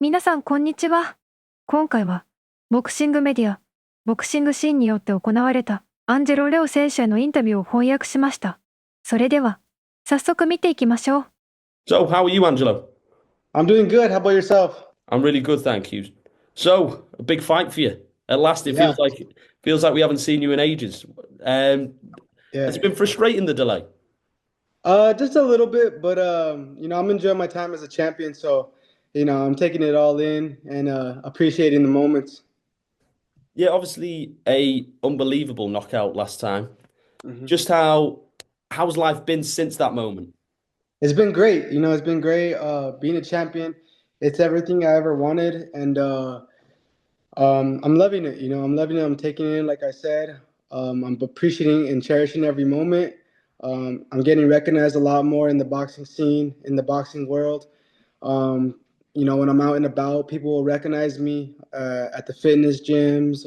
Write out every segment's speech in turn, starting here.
皆さんこんにちは。今回は、ボクシングメディア、ボクシングシーンによって行われたアンジェロ・レオ選手へのインタビューを翻訳しました。それでは、早速見ていきましょう。So, how are you, Angelo? I'm doing good. How about yourself? I'm really good, thank you. So, a big fight for you. At last, it Yeah. feels like we haven't seen you in ages. Has it been frustrating, the delay? Just a little bit, but I'm enjoying my time as a champion, so I'm taking it all in and appreciating the moments. Yeah, obviously a unbelievable knockout last time. Mhm. Just how's life been since that moment? It's been great. It's been great. Being a champion, it's everything I ever wanted, and I'm loving it. I'm loving it. I'm taking it in, like I said. I'm appreciating and cherishing every moment. I'm getting recognized a lot more in the boxing scene, in the boxing world. When I'm out and about, people will recognize me at the fitness gyms.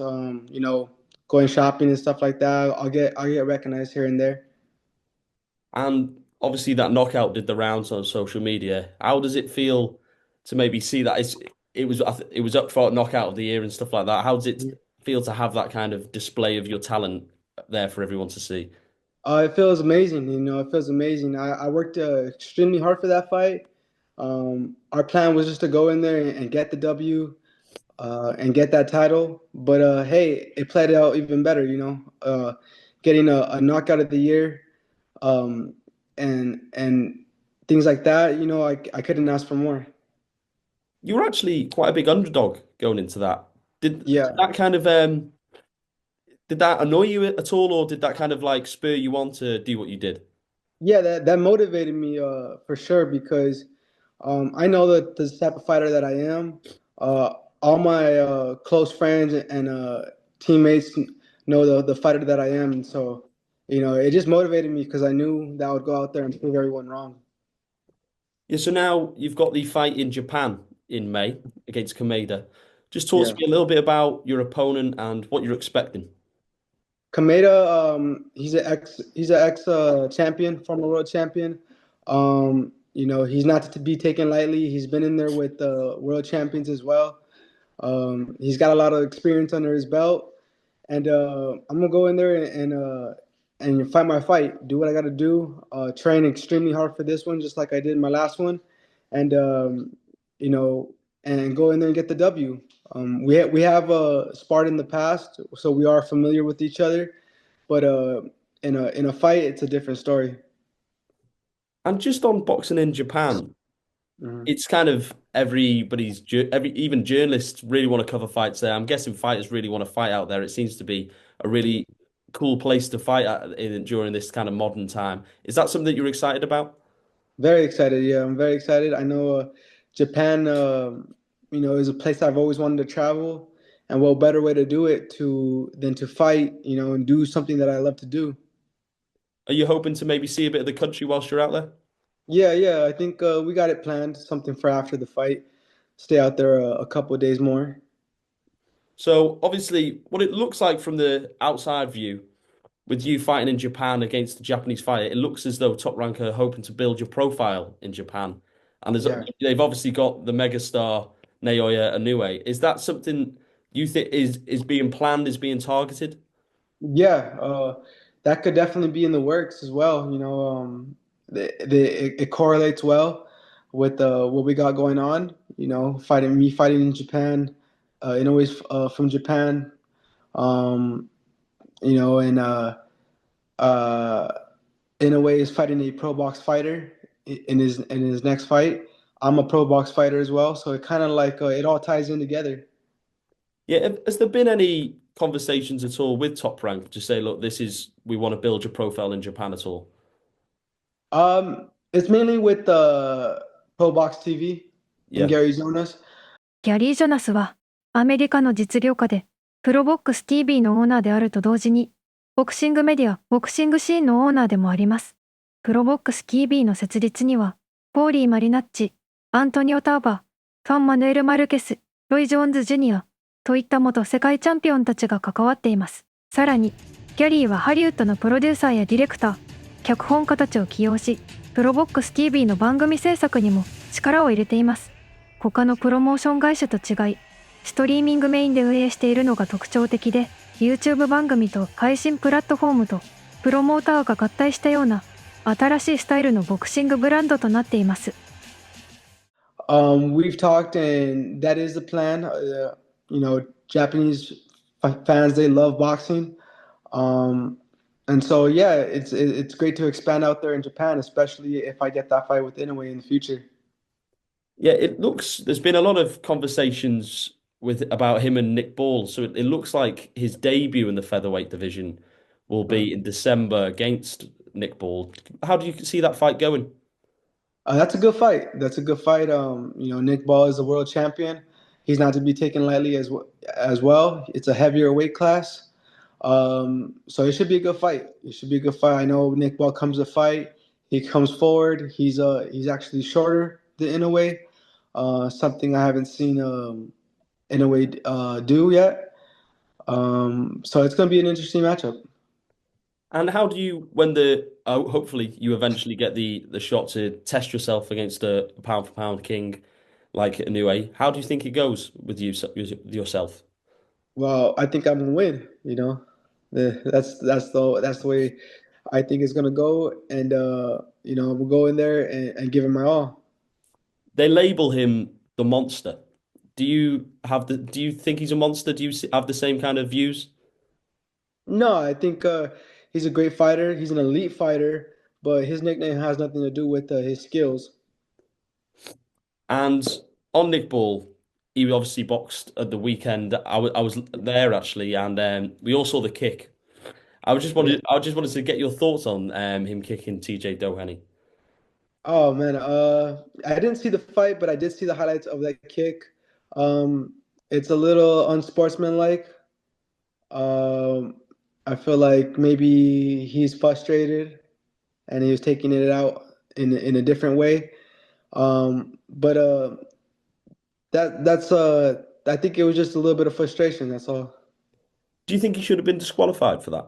Going shopping and stuff like that. I'll get recognized here and there. And obviously that knockout did the rounds on social media. How does it feel to maybe see that it was up for knockout of the year and stuff like that? How does it feel to have that kind of display of your talent there for everyone to see? It feels amazing. It feels amazing. I worked extremely hard for that fight. Our plan was just to go in there and get the W and get that title. But hey, it played out even better. Getting a knockout of the year, and things like that. I couldn't ask for more. You were actually quite a big underdog going into that. Did that kind of did that annoy you at all, or did that kind of like spur you on to do what you did? Yeah, that motivated me for sure because I know that the type of fighter that I am. All my close friends and teammates know the fighter that I am, and so it just motivated me because I knew that I would go out there and prove everyone wrong. Yeah, so now you've got the fight in Japan in May against Kameda. Just talk to me a little bit about your opponent and what you're expecting. Kameda, he's an ex champion, former world champion. He's not to be taken lightly. He's been in there with world champions as well. He's got a lot of experience under his belt, and I'm gonna go in there and fight my fight. Do what I got to do. Train extremely hard for this one, just like I did my last one, and and go in there and get the W. We have sparred in the past, so we are familiar with each other. But in a fight, it's a different story. And just on boxing in Japan, it's kind of even journalists really want to cover fights there. I'm guessing fighters really want to fight out there. It seems to be a really cool place to fight during this kind of modern time. Is that something that you're excited about? Very excited. Yeah, I'm very excited. I know Japan, is a place I've always wanted to travel, and what better way to do it than to fight, and do something that I love to do. Are you hoping to maybe see a bit of the country whilst you're out there? Yeah. I think we got it planned. Something for after the fight. Stay out there a couple of days more. So obviously, what it looks like from the outside view, with you fighting in Japan against the Japanese fighter, it looks as though Top Rank are hoping to build your profile in Japan. And they've obviously got the megastar Naoya Inoue. Is that something you think is being planned, is being targeted? Yeah, that could definitely be in the works as well. It correlates well with what we got going on. Fighting in Japan, Inoue's from Japan. And Inoue is fighting a pro box fighter in his next fight. I'm a pro box fighter as well, so it kind of like it all ties in together. Yeah, has there been any conversations at all with Top Rank to say, look, we want to build your profile in Japan at all? It's mainly with ProBox TV and Gary Jonas. ギャリー・ジョナスはアメリカの実業家でプロボックス TV のオーナーであると同時にボクシングメディアボクシングシーンのオーナーでもあります。プロボックス TV の設立にはポーリー・マリナッチ、アントニオ・ターバー、ファン・マヌエル・マルケス、ロイ・ジョーンズ・ジュニアといった元世界チャンピオンたちが関わっています。さらにギャリーはハリウッドのプロデューサーやディレクター、脚本家たちを起用しプロボックス TV の番組制作にも力を入れています。他のプロモーション会社と違い、ストリーミングメインで運営しているのが特徴的で、YouTube 番組と配信プラットフォームとプロモーターが合体したような新しいスタイルのボクシングブランドとなっています。We've talked, and that is the plan. Japanese fans, they love boxing. And so, yeah, it's great to expand out there in Japan, especially if I get that fight with Inoue in the future. Yeah, there's been a lot of conversations about him and Nick Ball. So it looks like his debut in the featherweight division will be in December against Nick Ball. How do you see that fight going? That's a good fight. That's a good fight. Nick Ball is a world champion. He's not to be taken lightly as well. It's a heavier weight class. So it should be a good fight. It should be a good fight. I know Nick Ball comes to fight. He comes forward. He's actually shorter than Inoue. Something I haven't seen Inoue do yet. So it's going to be an interesting matchup. And how do you, hopefully you eventually get the shot to test yourself against a pound for pound king like Inoue, how do you think it goes with yourself? Well, I think I'm gonna win. That's the way I think it's gonna go, and we'll go in there and give it my all. They label him the monster. Do you think he's a monster? Do you have the same kind of views? No, I think he's a great fighter. He's an elite fighter, but his nickname has nothing to do with his skills. And on Nick Ball, he obviously boxed at the weekend. I was there actually, and we all saw the kick. I just wanted to get your thoughts on him kicking TJ Doheny. Oh man, I didn't see the fight, but I did see the highlights of that kick. It's a little unsportsmanlike. I feel like maybe he's frustrated and he was taking it out in a different way. But that's I think it was just a little bit of frustration, that's all. Do you think he should have been disqualified for that?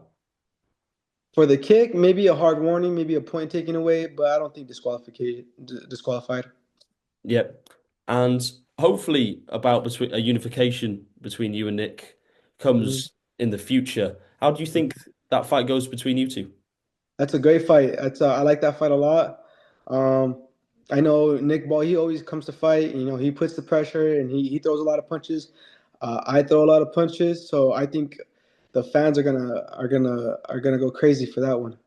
For the kick, maybe a hard warning, maybe a point taken away, but I don't think disqualified. Yep. And hopefully a unification between you and Nick comes in the future. How do you think that fight goes between you two? That's a great fight. I like that fight a lot. I know Nick Ball, he always comes to fight. He puts the pressure and he throws a lot of punches. I throw a lot of punches, so I think the fans are gonna go crazy for that one.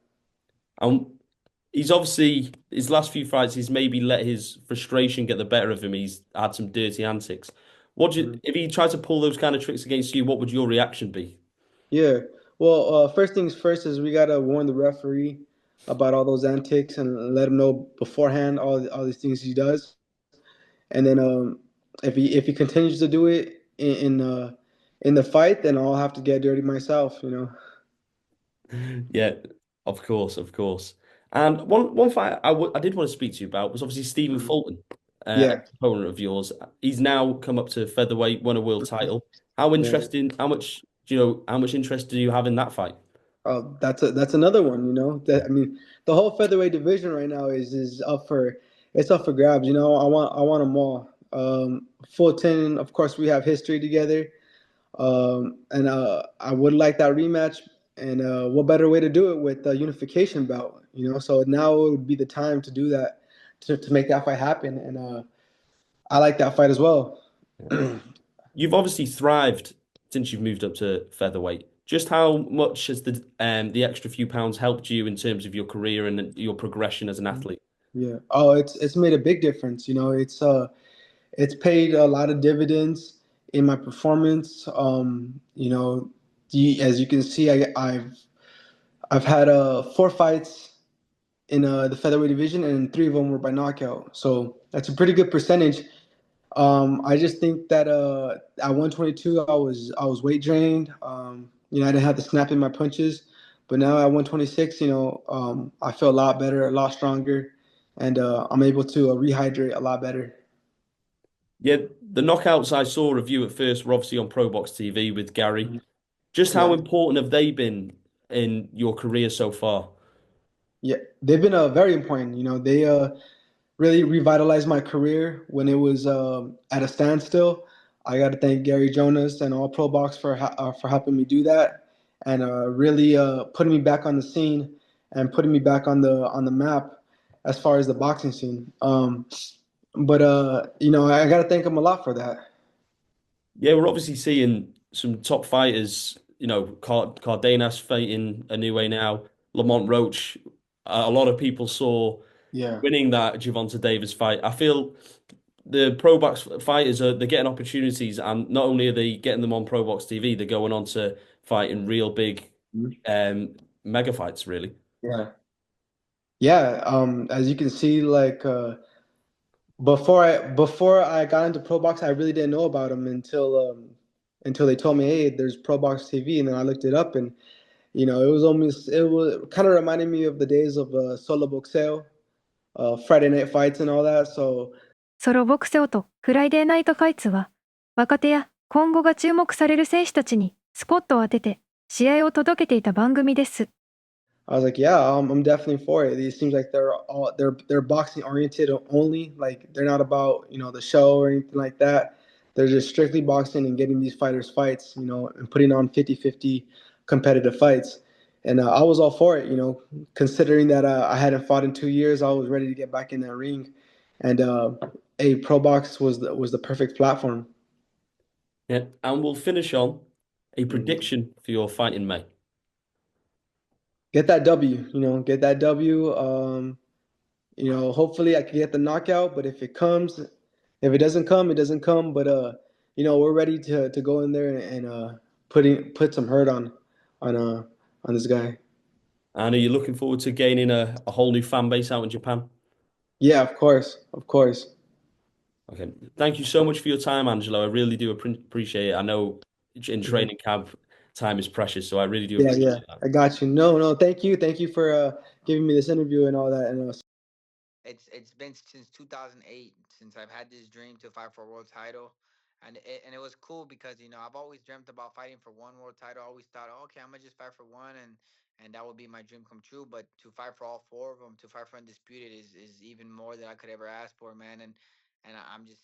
He's obviously his last few fights, he's maybe let his frustration get the better of him. He's had some dirty antics. If he tried to pull those kind of tricks against you, what would your reaction be? Yeah. Well, first things first is we gotta warn the referee about all those antics and let him know beforehand all these things he does. And then if he continues to do it in the fight, then I'll have to get dirty myself. Yeah, of course, of course. And one fight I did want to speak to you about was obviously Stephen Fulton, Yeah. opponent of yours. He's now come up to featherweight, won a world title. How interesting? How much How much interest do you have in that fight? That's another one. The whole featherweight division right now is up for grabs. I want them all. Fulton, of course, we have history together, and I would like that rematch. And what better way to do it with a unification bout? So now would be the time to do that, to make that fight happen. And I like that fight as well. You've obviously thrived since you've moved up to featherweight. Just how much has the extra few pounds helped you in terms of your career and your progression as an athlete? Yeah. Oh, it's made a big difference. It's paid a lot of dividends in my performance. As you can see, I've had 4 fights in the featherweight division, and 3 of them were by knockout. So that's a pretty good percentage. I just think that at 122, I was weight drained. I didn't have the snap in my punches, but now at 126, I feel a lot better, a lot stronger, and I'm able to rehydrate a lot better. Yeah, the knockouts I saw of you at first were obviously on ProBox TV with Gary. Just how important have they been in your career so far? Yeah, they've been very important. really revitalized my career when it was at a standstill. I got to thank Gary Jonas and all ProBox for helping me do that and really putting me back on the scene and putting me back on the map as far as the boxing scene. But you know, I got to thank him a lot for that. Yeah, we're obviously seeing some top fighters, you know, Cardenas fighting Inoue now, Lamont Roach. A lot of people saw Yeah. winning that Gervonta Davis fight. I feel the Pro Box fighters are they're getting opportunities, and not only are they getting them on Pro Box TV, they're going on to fight in real big mega fights, really. Yeah. Yeah. As you can see, like before I got into Pro Box, I really didn't know about him until they told me, hey, there's Pro Box TV, and then I looked it up, and you know, it was kind of reminding me of the days of solo boxeo, Friday night fights and all that. So ソロボクセオとフライデーナイトファイツは、若手や今後が注目される選手たちにスポットを当てて試合を届けていた番組です。I was like, yeah, I'm definitely for it. It seems like they're boxing oriented only. Like they're not about, you know, the show or anything like that. They're just strictly boxing and getting these fighters fights, you know, and putting on 50-50 competitive fights. And I was all for it, you know, considering that I hadn't fought in 2 years. I was ready to get back in that ring, and a Pro Box was the perfect platform. Yeah, and we'll finish on a Mhm. prediction for your fight in May. Get that W, you know, get that W. You know, hopefully I can get the knockout, but if it doesn't come, it doesn't come. But you know, we're ready to go in there and put some hurt on this guy. And are you looking forward to gaining a whole new fan base out in Japan? Yeah, of course, of course. Okay. Thank you so much for your time, Angelo. I really do appreciate it. I know in Mhm. training camp time is precious, so I really do Yeah, yeah, appreciate that. I got you. No, no, thank you for giving me this interview and all that. And It's been since 2008 since I've had this dream to fight for a world title, and it was cool because I've always dreamt about fighting for one world title. I always thought, oh, okay, I'm gonna just fight for one, and that would be my dream come true. But to fight for all four of them, to fight for undisputed is even more than I could ever ask for, man. And I'm just